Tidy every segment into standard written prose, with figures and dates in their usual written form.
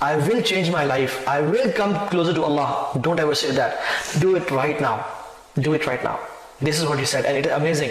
I will change my life, I will come closer to Allah. Don't ever say that. Do it right now. Do it right now. This is what he said and it is amazing.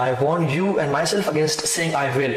I warn you and myself against saying I will.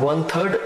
1/3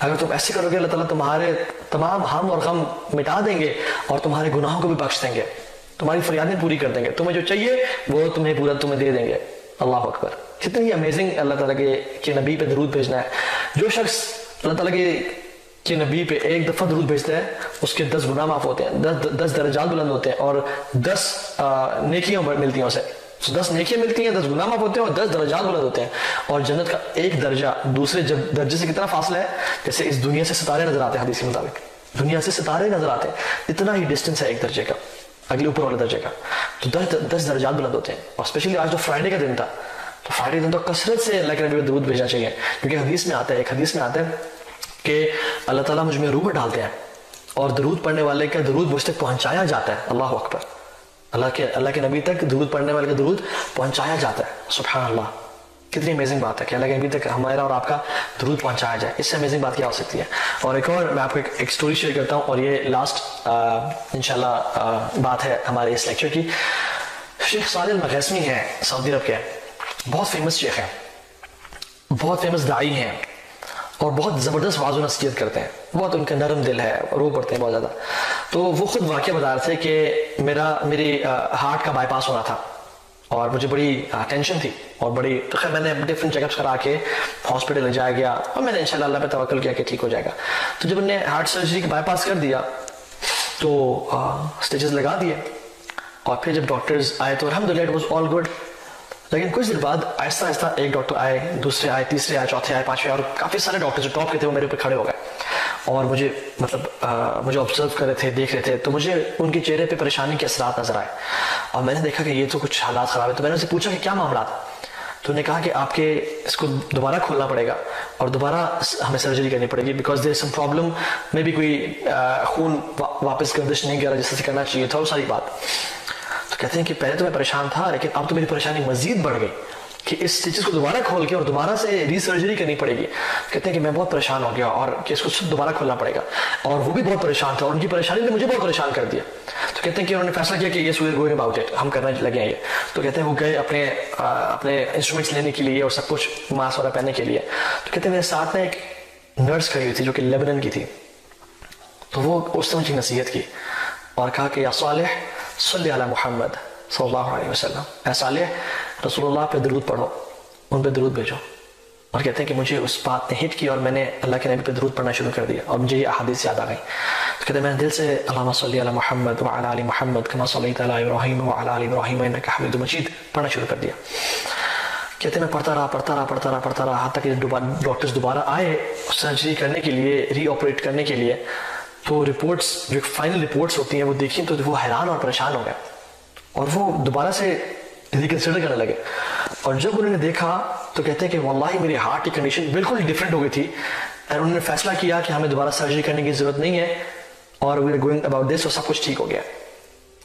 اگر تم ایسے کرو گے اللہ تعالیٰ تمہارے تمام ہم اور غم مٹا دیں گے اور تمہارے گناہوں کو بھی بخش دیں گے, تمہاری فریادیں پوری کر دیں گے, تمہیں جو چاہیے وہ تمہیں پورا تمہیں دے دیں گے. اللہ اکبر, کتنی امیزنگ اللہ تعالیٰ کے نبی پہ درود بھیجنا ہے. جو شخص اللہ تعالیٰ کے نبی پہ ایک دفعہ درود بھیجتا ہے اس کے 10 گناہ معاف ہوتے ہیں, 10 درجات بلند ہوتے ہیں اور 10 نیکیاں ملتی ہیں اسے. 10 نیکیاں ملتی ہیں, 10 گناہ معاف ہوتے ہیں اور 10 درجات بلند ہوتے ہیں. اور جنت کا ایک درجہ دوسرے درجے سے کتنا فاصلہ ہے, جیسے اس دنیا سے ستارے نظر آتے ہیں. حدیث کے مطابق دنیا سے ستارے نظر آتے ہیں, اتنا ہی ڈسٹینس ہے ایک درجے کا اگلے اوپر والے درجے کا. تو 10 درجات بلند ہوتے ہیں. اور اسپیشلی آج تو فرائیڈے کا دن تھا, تو فرائیڈے دن تو کثرت سے اللہ کے نبی پہ درود بھیجنا چاہیے, کیونکہ حدیث میں آتا ہے, ایک حدیث میں آتا ہے کہ اللہ تعالیٰ مجھ میں روح ڈالتے ہیں اور درود پڑھنے والے کا درود مجھ تک پہنچایا جاتا ہے. اللہ اکبر, اللہ کے نبی تک درود پڑھنے والے کا درود پہنچایا جاتا ہے. سبحان اللہ, کتنی امیزنگ بات ہے کہ اللہ کے نبی تک ہمارا اور آپ کا درود پہنچایا جائے. اس سے امیزنگ بات کیا ہو سکتی ہے. اور ایک اور میں آپ کو ایک سٹوری شیئر کرتا ہوں, اور یہ لاسٹ انشاءاللہ بات ہے ہمارے اس لیکچر کی. شیخ صالح المغیثمی ہیں, سعودی عرب کے, بہت فیمس شیخ ہیں, بہت فیمس داعی ہیں اور بہت زبردست واعظ و نصیحت کرتے ہیں. بہت ان کا نرم دل ہے, رو پڑتے ہیں بہت زیادہ. تو وہ خود واقعہ بتا رہے تھے کہ میری ہارٹ کا بائی پاس ہونا تھا اور مجھے بڑی ٹینشن تھی اور بڑی, تو خیر میں نے ڈفرینٹ چیک اپس کرا کے ہاسپٹل لے جایا گیا اور میں نے انشاءاللہ اللہ پہ توکل کیا کہ ٹھیک ہو جائے گا. تو جب انہوں نے ہارٹ سرجری کا بائی پاس کر دیا تو سٹیچز لگا دیے, اور پھر جب ڈاکٹرز آئے تو الحمدللہ اٹ واز آل گڈ. لیکن کچھ دیر بعد آہستہ آہستہ ایک ڈاکٹر آئے, دوسرے آئے, تیسرے آئے, چوتھے آئے, پانچویں, اور کافی سارے ڈاکٹر جو ٹاپ کے تھے وہ میرے اوپر کھڑے ہو گئے اور مجھے مجھے آبزرو کر رہے تھے, دیکھ رہے تھے. تو مجھے ان کے چہرے پہ پریشانی کے اثرات نظر آئے اور میں نے دیکھا کہ یہ تو کچھ حالات خراب ہے. تو میں نے ان سے پوچھا کہ کیا معاملات. تو انہوں نے کہا کہ آپ کے اس کو دوبارہ کھولنا پڑے گا اور دوبارہ ہمیں سرجری کرنی پڑے گی, بیکاز دیر سم پرابلم, میں بھی کوئی خون واپس گردش نہیں کر رہا جس سے کرنا چاہیے تھا, وہ ساری بات. تو کہتے ہیں کہ پہلے تو میں پریشان تھا, لیکن اب تو میری پریشانی مزید بڑھ گئی کہ اس سٹیچز کو دوبارہ کھول کے اور دوبارہ سے ری سرجری کرنی پڑے گی. کہتے ہیں کہ میں بہت پریشان ہو گیا اور کہ اس کو دوبارہ کھولنا پڑے گا, اور وہ بھی بہت پریشان تھا اور ان کی پریشانی نے مجھے بہت پریشان کر دیا. تو کہتے ہیں کہ انہوں نے فیصلہ کیا کہ یہ سوئر گوئنگ اباؤٹ اٹ, ہم کرنا لگے ہیں یہ. تو کہتے ہیں وہ گئے اپنے انسٹرومنٹس لینے کے لیے اور سب کچھ ماسک وغیرہ پہننے کے لیے. تو کہتے ہیں میرے ساتھ میں ایک نرس کھڑی ہوئی تھی جو کہ لیبنن کی تھی. تو وہ اس نے مجھے نصیحت کی اور کہا کہ یا صالح صلی علی محمد صلی اللہ علیہ وسلم, اے صالح رسول اللہ پہ درود پڑھو, ان پہ درود بھیجو. اور کہتے ہیں کہ مجھے اس بات نے ہٹ کی اور میں نے اللہ کے نبی پہ درود پڑھنا شروع کر دیا اور مجھے یہ احادیث یاد آ گئی. تو کہتے ہیں میں نے دل سے اللہم صلی علی محمد وعلی آل محمد کما صلیت علی ابراہیم وعلی آل ابراہیم انک حمید مجید پڑھنا شروع کر دیا. کہتے ہیں میں پڑھتا رہا حتیٰ کہ ڈاکٹرز دوبارہ آئے سرجری کرنے کے لیے, ری آپریٹ کرنے کے لیے. تو رپورٹس جو فائنل رپورٹس ہوتی ہیں وہ دیکھیں تو وہ حیران اور پریشان ہو گئے اور وہ دوبارہ سے ریکنسیڈر کرنے لگے. اور جب انہوں نے دیکھا تو کہتے ہیں کہ واللہ میری ہارٹ کی کنڈیشن بالکل ڈیفرنٹ ہو گئی تھی, اور انہوں نے فیصلہ کیا کہ ہمیں دوبارہ سرجری کرنے کی ضرورت نہیں ہے اور we are going about this, اور سب کچھ ٹھیک ہو گیا.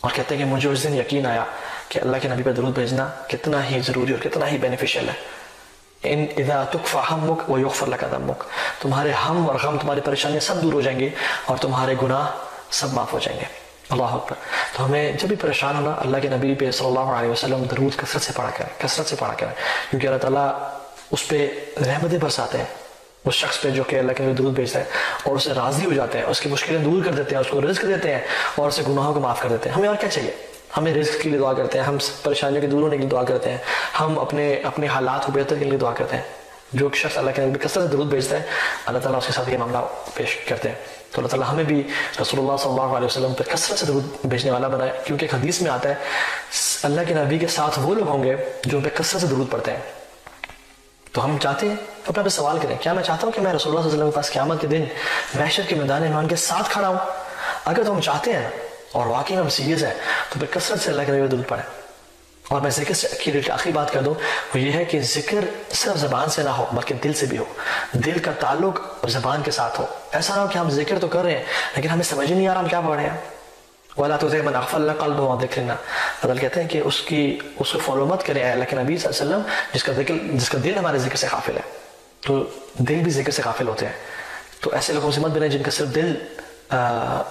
اور کہتے ہیں کہ مجھے اس دن یقین آیا کہ اللہ کے نبی پہ درود بھیجنا کتنا ہی ضروری اور کتنا ہی بینیفیشیل ہے. ان اذا تکفى همك ويغفر لك ذنبك, تمہارے ہم اور غم, تمہاری پریشانیاں سب دور ہو جائیں گے اور تمہارے گناہ سب معاف ہو جائیں گے. اللہ اکبر. تو ہمیں جب بھی پریشان ہونا اللہ کے نبی پہ صلی اللہ علیہ وسلم درود کثرت سے پڑھا کریں, کیونکہ اللہ تعالیٰ اس پہ رحمتیں برساتے ہیں اس شخص پہ جو کہ اللہ کے نبی درود بھیجتا ہے, اور اسے راضی ہو جاتے ہیں, اس کی مشکلیں دور کر دیتے ہیں, اس کو رزق دیتے ہیں اور اسے گناہوں کو معاف کر دیتے ہیں. ہمیں اور کیا چاہیے؟ ہمیں رزق کے لیے دعا کرتے ہیں, ہم پریشانیوں کے دور ہونے کے لیے دعا کرتے ہیں, ہم اپنے حالات کو بہتر کے لیے دعا کرتے ہیں. جو شخص اللہ کے نبی کثرت سے درود بھیجتا ہے اللہ تعالیٰ اس کے ساتھ یہ معاملہ پیش کرتے ہیں. تو اللہ تعالیٰ ہمیں بھی رسول اللہ صلی اللہ علیہ وسلم پہ کثرت سے درود بھیجنے والا بنائے, کیونکہ ایک حدیث میں آتا ہے اللہ کے نبی کے ساتھ وہ لوگ ہوں گے جو ان پہ کثرت سے درود پڑھتے ہیں. تو ہم چاہتے ہیں اپنے پہ سوال کریں, کیا میں چاہتا ہوں کہ میں رسول اللہ صلی اللہ علیہ وسلم کے پاس قیامت کے دن محشر کے میدان ایمان کے ساتھ کھڑا ہوں؟ اگر تو ہم چاہتے ہیں اور واقعی ہم سیریس ہیں تو پھر کثرت سے اللہ کے نبی پہ درود پڑھیں. اور میں ذکر سے آخری بات کر دوں, وہ یہ ہے کہ ذکر صرف زبان سے نہ ہو بلکہ دل سے بھی ہو, دل کا تعلق زبان کے ساتھ ہو. ایسا نہ ہو کہ ہم ذکر تو کر رہے ہیں لیکن ہمیں سمجھ نہیں آ رہا ہم کیا پڑھ رہے ہیں. وَلَا تُطِعْ مَنْ أَغْفَلْنَا قَلْبَهُ عَنْ ذِكْرِنَا, حضرت کہتے ہیں کہ اس کو فالو مت کریں اللہ کے نبی صلی اللہ علیہ وسلم جس کا دل ہمارے ذکر سے غافل ہے. تو دل بھی ذکر سے غافل ہوتے ہیں, تو ایسے لوگوں سے مت بنیں جن کا صرف دل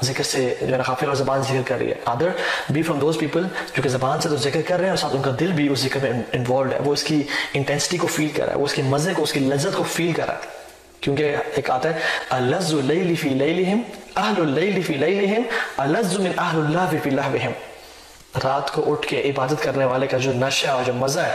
ذکر سے جو ہے غافل اور زبان ذکر کر رہی ہے. Other be from those people جو کہ زبان سے تو ذکر کر رہے ہیں اور ساتھ ان کا دل بھی اس ذکر میں انوالوڈ ہے, وہ اس کی انٹینسٹی کو فیل کر رہا ہے, وہ اس کے مزے کو, اس کی لذت کو فیل کر رہا ہے کیونکہ ایک آتا ہے الَّذُّ اللَّيْلِ فِي لَيْلِهِمْ أَهْلُ اللَّيْلِ فِي لَيْلِهِمْ أَلَّذُّ مِنْ أَهْلُ اللَّهِ فِي لَهْوِهِمْ. رات کو اٹھ کے عبادت کرنے والے کا جو نشہ اور جو مزہ ہے